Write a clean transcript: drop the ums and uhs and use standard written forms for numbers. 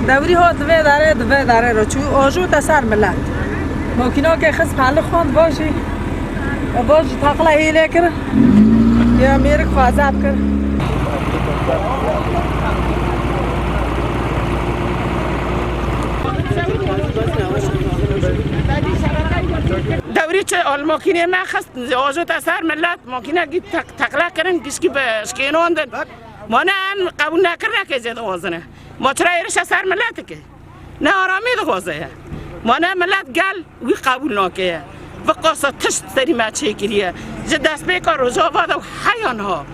دوری ها دوه داره رو چون آجو تسر ملت ممکنه که خس پهل خواند باشی باشی تقلا هیله کر یا میرک خوازب کر دوری چه آل ممکنه ما خست آجو تسر ملت ممکنه گی تقلا کرن کشکی به شکینوندن ما نه قبول نکرده که زیاد وزنه ما چرا ایرش سر ملت که نه آرامی دخوازه ما نه ملت گل وی قبول نکه و قصه تشت سری ما چه کریه جد دست بیکار روزا بادا و حیان ها